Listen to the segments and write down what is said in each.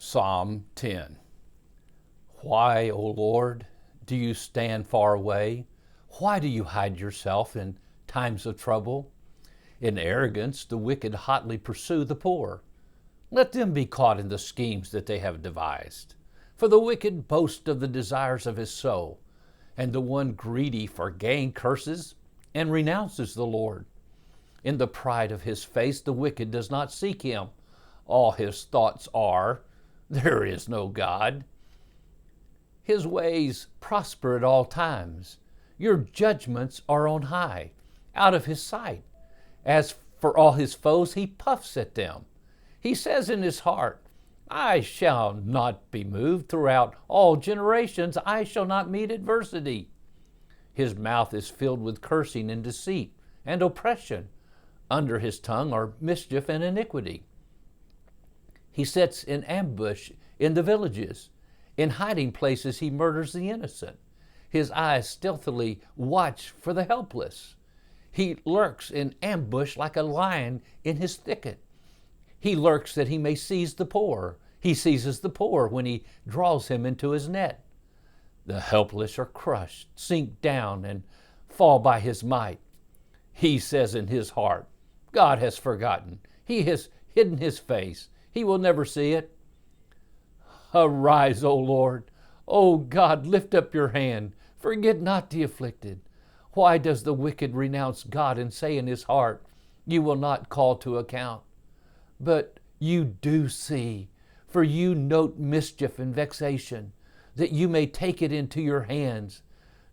Psalm 10. Why, O Lord, do you stand far away? Why do you hide yourself in times of trouble? In arrogance, the wicked hotly pursue the poor. Let them be caught in the schemes that they have devised. For the wicked boasts of the desires of his soul, and the one greedy for gain curses and renounces the Lord. In the pride of his face, the wicked does not seek him. All his thoughts are, there is no God. His ways prosper at all times. Your judgments are on high, out of his sight. As for all his foes, he puffs at them. He says in his heart, I shall not be moved. Throughout all generations, I shall not meet adversity. His mouth is filled with cursing and deceit and oppression. Under his tongue are mischief and iniquity. He sits in ambush in the villages. In hiding places he murders the innocent. His eyes stealthily watch for the helpless. He lurks in ambush like a lion in his thicket. He lurks that he may seize the poor. He seizes the poor when he draws him into his net. The helpless are crushed, sink down, and fall by his might. He says in his heart, God has forgotten. He has hidden his face. He will never see it. Arise, O Lord. O God, lift up your hand. Forget not the afflicted. Why does the wicked renounce God and say in his heart, you will not call to account? But you do see, for you note mischief and vexation, that you may take it into your hands.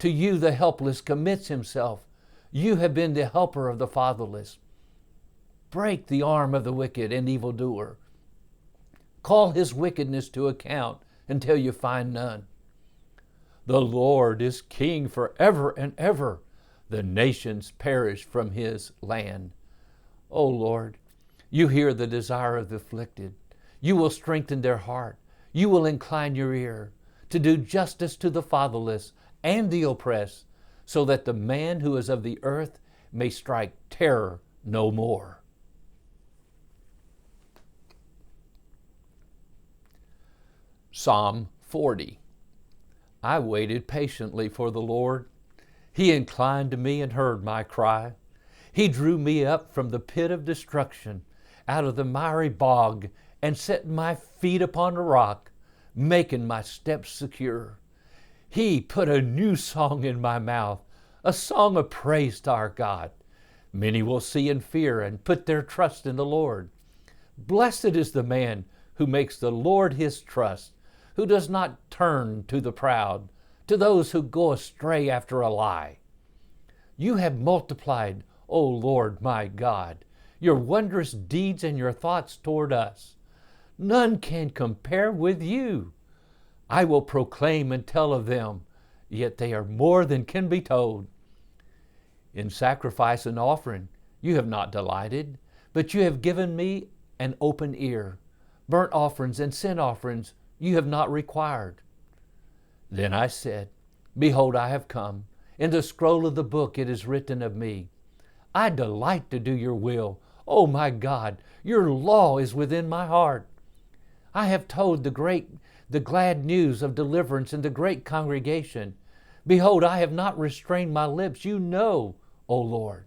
To you the helpless commits himself. You have been the helper of the fatherless. Break the arm of the wicked and evildoer. Call his wickedness to account until you find none. The Lord is king forever and ever. The nations perish from his land. O Lord, you hear the desire of the afflicted. You will strengthen their heart. You will incline your ear to do justice to the fatherless and the oppressed, so that the man who is of the earth may strike terror no more. Psalm 40. I waited patiently for the Lord. He inclined to me and heard my cry. He drew me up from the pit of destruction, out of the miry bog, and set my feet upon a rock, making my steps secure. He put a new song in my mouth, a song of praise to our God. Many will see and fear and put their trust in the Lord. Blessed is the man who makes the Lord his trust, who does not turn to the proud, to those who go astray after a lie. You have multiplied, O Lord my God, your wondrous deeds and your thoughts toward us. None can compare with you. I will proclaim and tell of them, yet they are more than can be told. In sacrifice and offering you have not delighted, but you have given me an open ear. Burnt offerings and sin offerings you have not required. Then I said, behold, I have come. In the scroll of the book it is written of me. I delight to do your will. O my God, your law is within my heart. I have told the glad news of deliverance in the great congregation. Behold, I have not restrained my lips. You know, O Lord.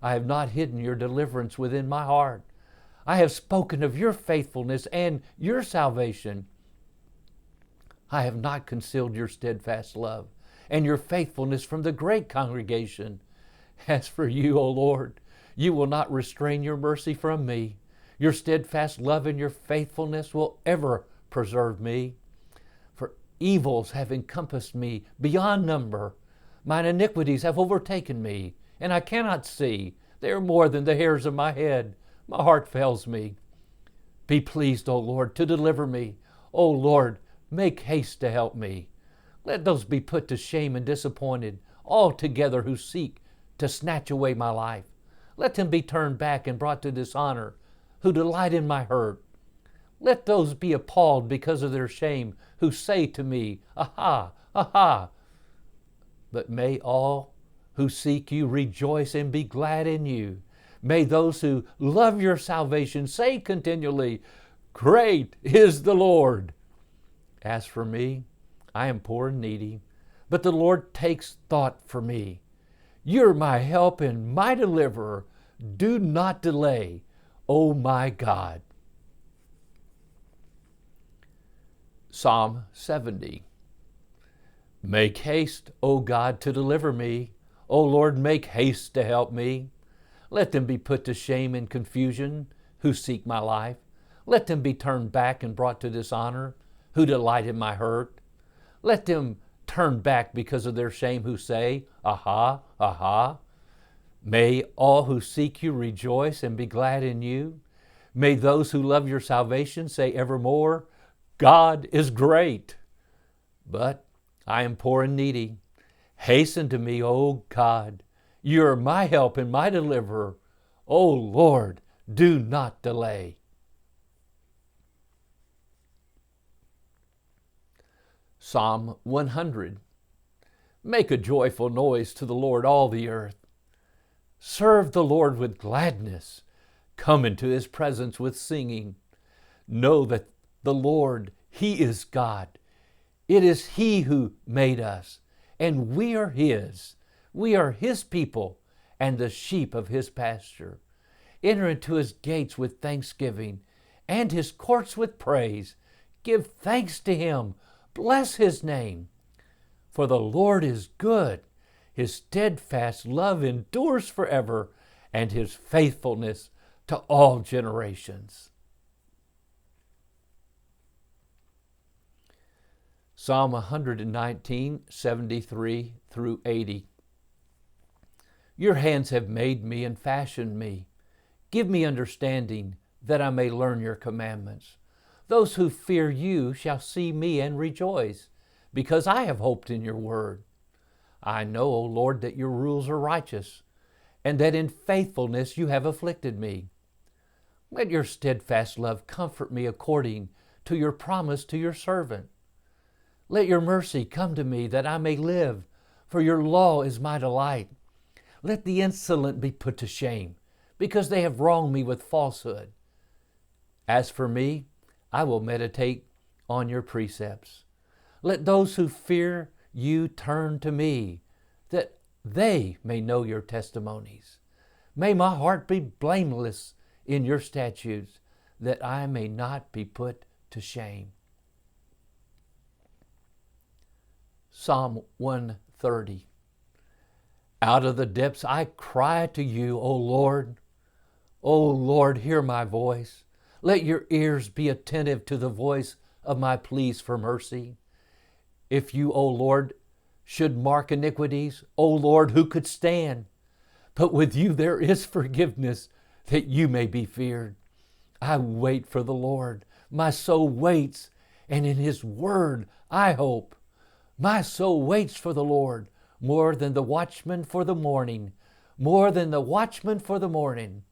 I have not hidden your deliverance within my heart. I have spoken of your faithfulness and your salvation. I have not concealed your steadfast love and your faithfulness from the great congregation. As for you, O Lord, you will not restrain your mercy from me. Your steadfast love and your faithfulness will ever preserve me. For evils have encompassed me beyond number. Mine iniquities have overtaken me, and I cannot see. They are more than the hairs of my head. My heart fails me. Be pleased, O Lord, to deliver me. O Lord, make haste to help me. Let those be put to shame and disappointed, altogether who seek to snatch away my life. Let them be turned back and brought to dishonor, who delight in my hurt. Let those be appalled because of their shame, who say to me, aha, aha. But may all who seek you rejoice and be glad in you. May those who love your salvation say continually, Great is the Lord. As for me, I am poor and needy, but the Lord takes thought for me. You're my help and my deliverer. Do not delay, O my God. Psalm 70. Make haste, O God, to deliver me. O Lord, make haste to help me. Let them be put to shame and confusion who seek my life. Let them be turned back and brought to dishonor who delight in my hurt. Let them turn back because of their shame who say, Aha, aha. May all who seek you rejoice and be glad in you. May those who love your salvation say evermore, God is great. But I am poor and needy. Hasten to me, O God. You are my help and my deliverer. O Lord, do not delay. Psalm 100. Make a joyful noise to the Lord, all the earth. Serve the Lord with gladness. Come into his presence with singing. Know that the Lord, he is God. It is he who made us, and we are his. We are his people and the sheep of his pasture. Enter into his gates with thanksgiving and his courts with praise. Give thanks to him. Bless his name. For the Lord is good. His steadfast love endures forever, and his faithfulness to all generations. Psalm 119, 73 through 80. Your hands have made me and fashioned me. Give me understanding that I may learn your commandments. Those who fear you shall see me and rejoice, because I have hoped in your word. I know, O Lord, that your rules are righteous, and that in faithfulness you have afflicted me. Let your steadfast love comfort me according to your promise to your servant. Let your mercy come to me that I may live, for your law is my delight. Let the insolent be put to shame, because they have wronged me with falsehood. As for me, I will meditate on your precepts. Let those who fear you turn to me, that they may know your testimonies. May my heart be blameless in your statutes, that I may not be put to shame. Psalm 130. Out of the depths I cry to you, O Lord. O Lord, hear my voice. Let your ears be attentive to the voice of my pleas for mercy. If you, O Lord, should mark iniquities, O Lord, who could stand? But with you there is forgiveness, that you may be feared. I wait for the Lord. My soul waits, and in his word I hope. My soul waits for the Lord, more than the watchman for the morning, more than the watchman for the morning.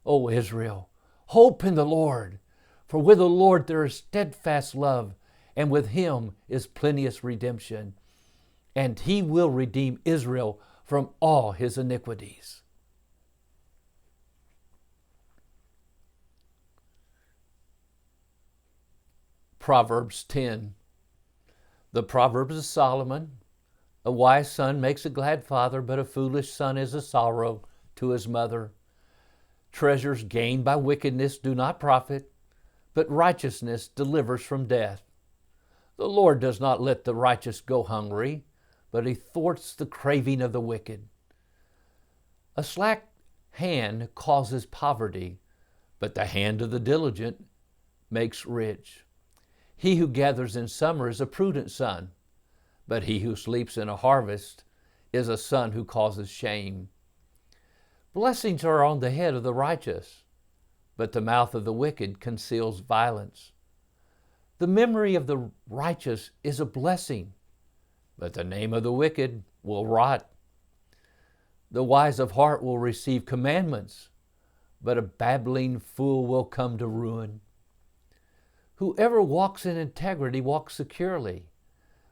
O Israel, hope in the Lord, for with the Lord there is steadfast love, and with him is plenteous redemption, and he will redeem Israel from all his iniquities. Proverbs 10. The Proverbs of Solomon. A wise son makes a glad father, but a foolish son is a sorrow to his mother. Treasures gained by wickedness do not profit, but righteousness delivers from death. The Lord does not let the righteous go hungry, but he thwarts the craving of the wicked. A slack hand causes poverty, but the hand of the diligent makes rich. He who gathers in summer is a prudent son, but he who sleeps in a harvest is a son who causes shame. Blessings are on the head of the righteous, but the mouth of the wicked conceals violence. The memory of the righteous is a blessing, but the name of the wicked will rot. The wise of heart will receive commandments, but a babbling fool will come to ruin. Whoever walks in integrity walks securely,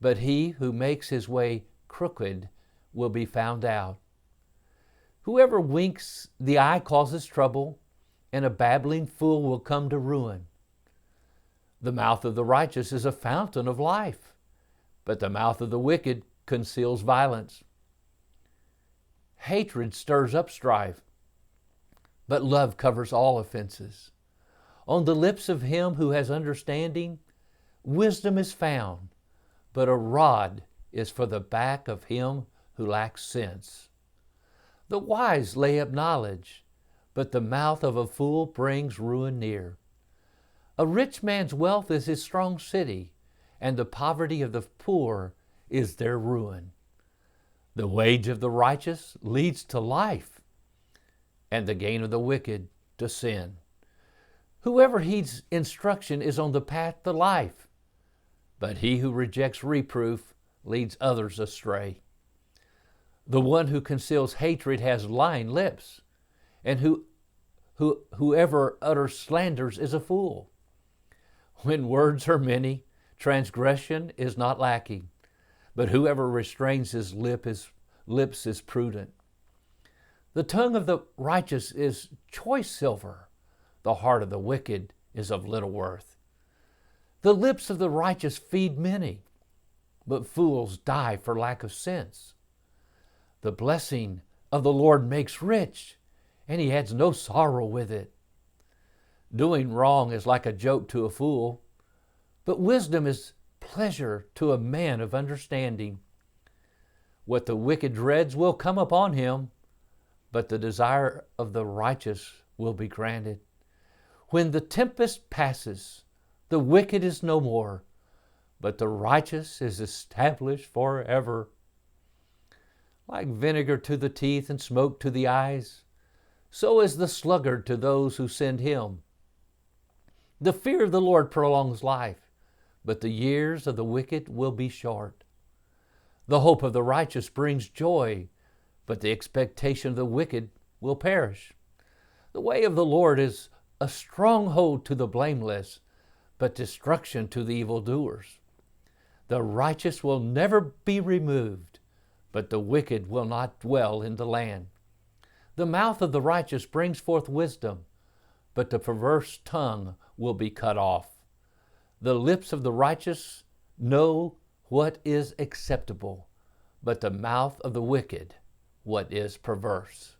but he who makes his way crooked will be found out. Whoever winks the eye causes trouble, and a babbling fool will come to ruin. The mouth of the righteous is a fountain of life, but the mouth of the wicked conceals violence. Hatred stirs up strife, but love covers all offenses. On the lips of him who has understanding, wisdom is found, but a rod is for the back of him who lacks sense. The wise lay up knowledge, but the mouth of a fool brings ruin near. A rich man's wealth is his strong city, and the poverty of the poor is their ruin. The wage of the righteous leads to life, and the gain of the wicked to sin. Whoever heeds instruction is on the path to life, but he who rejects reproof leads others astray. The one who conceals hatred has lying lips, and whoever utters slanders is a fool. When words are many, transgression is not lacking, but whoever restrains his lips is prudent. The tongue of the righteous is choice silver, the heart of the wicked is of little worth. The lips of the righteous feed many, but fools die for lack of sense. The blessing of the Lord makes rich, and he adds no sorrow with it. Doing wrong is like a joke to a fool, but wisdom is pleasure to a man of understanding. What the wicked dreads will come upon him, but the desire of the righteous will be granted. When the tempest passes, the wicked is no more, but the righteous is established forever. Like vinegar to the teeth and smoke to the eyes, so is the sluggard to those who send him. The fear of the Lord prolongs life, but the years of the wicked will be short. The hope of the righteous brings joy, but the expectation of the wicked will perish. The way of the Lord is a stronghold to the blameless, but destruction to the evildoers. The righteous will never be removed, but the wicked will not dwell in the land. The mouth of the righteous brings forth wisdom, but the perverse tongue will be cut off. The lips of the righteous know what is acceptable, but the mouth of the wicked what is perverse.